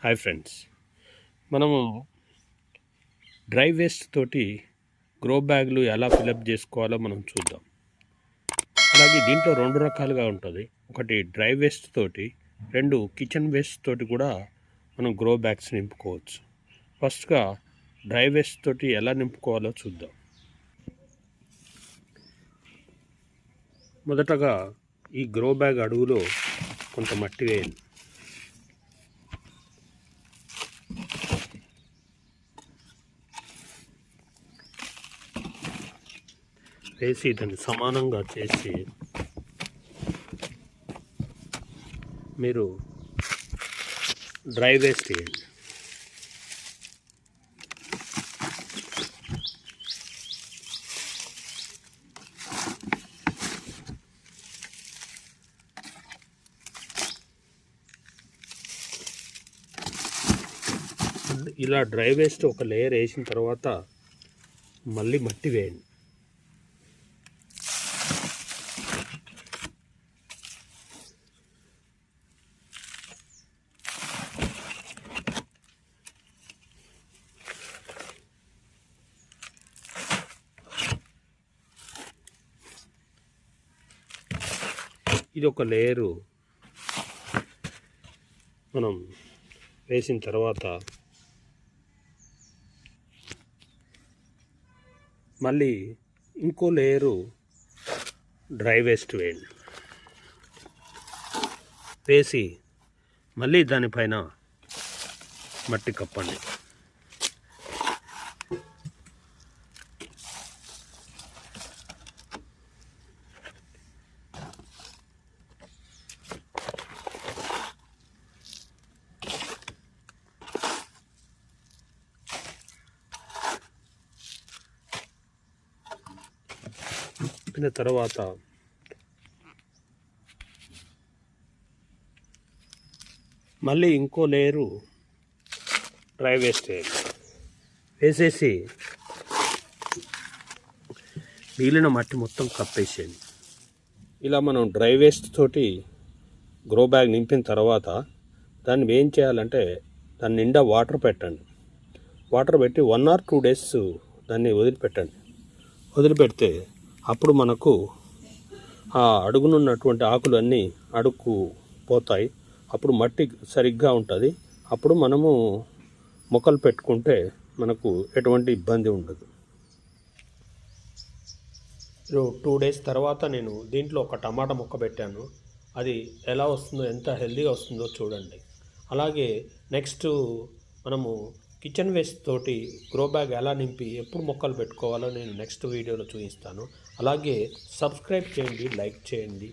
Hi friends, మనము dry waste తోటి grow బ్యాగ్లు ఎలా ఫిలప్ చేసుకోవాలో మనం చూద్దాం. అలాగే దీంట్లో రెండు రకాలుగా ఉంటుంది. ఒకటి డ్రై వేస్ట్ తోటి, రెండు కిచెన్ వేస్ట్ తోటి కూడా మనం గ్రో బ్యాగ్స్ నింపుకోవచ్చు. ఫస్ట్గా డ్రై వేస్ట్ తోటి ఎలా నింపుకోవాలో చూద్దాం. మొదటగా ఈ గ్రో బ్యాగ్ అడుగులో కొంత మట్టి వేయండి. వేసి దాన్ని సమానంగా చేసి మీరు డ్రై వేస్ట్ వేయండి. ఇలా డ్రై వేస్ట్ ఒక లేయర్ వేసిన తర్వాత మళ్ళీ మట్టి వేయండి. ఇది ఒక లేయరు మనం వేసిన తర్వాత మళ్ళీ ఇంకో లేయరు డ్రై వేస్ట్ వేయండి. వేసి మళ్ళీ దానిపైన మట్టి కప్పండి. తర్వాత మళ్ళీ ఇంకో లేయరు డ్రై వేస్ట్ వేసేసి మిగిలిన మట్టి మొత్తం కప్పేసేయండి. ఇలా మనం డ్రై వేస్ట్ తోటి గ్రో బ్యాగ్ నింపిన తర్వాత దాన్ని ఏం చేయాలంటే దాని నిండా వాటర్ పెట్టండి. వాటర్ పెట్టి 1 or 2 days దాన్ని వదిలిపెట్టండి. వదిలిపెడితే అప్పుడు మనకు ఆ అడుగునున్నటువంటి ఆకులు అన్నీ అడుగు పోతాయి. అప్పుడు మట్టి సరిగ్గా ఉంటుంది. అప్పుడు మనము మొక్కలు పెట్టుకుంటే మనకు ఎటువంటి ఇబ్బంది ఉండదు. 2 days తర్వాత నేను దీంట్లో ఒక టమాటా మొక్క పెట్టాను. అది ఎలా వస్తుందో, ఎంత హెల్తీగా వస్తుందో చూడండి. అలాగే నెక్స్ట్ మనము కిచెన్ వేస్ట్ తోటి గ్రో బ్యాగ్ ఎలా నింపి ఎప్పుడు మొక్కలు పెట్టుకోవాలో నేను నెక్స్ట్ వీడియోలో చూపిస్తాను. అలాగే సబ్స్క్రైబ్ చేయండి, లైక్ చేయండి.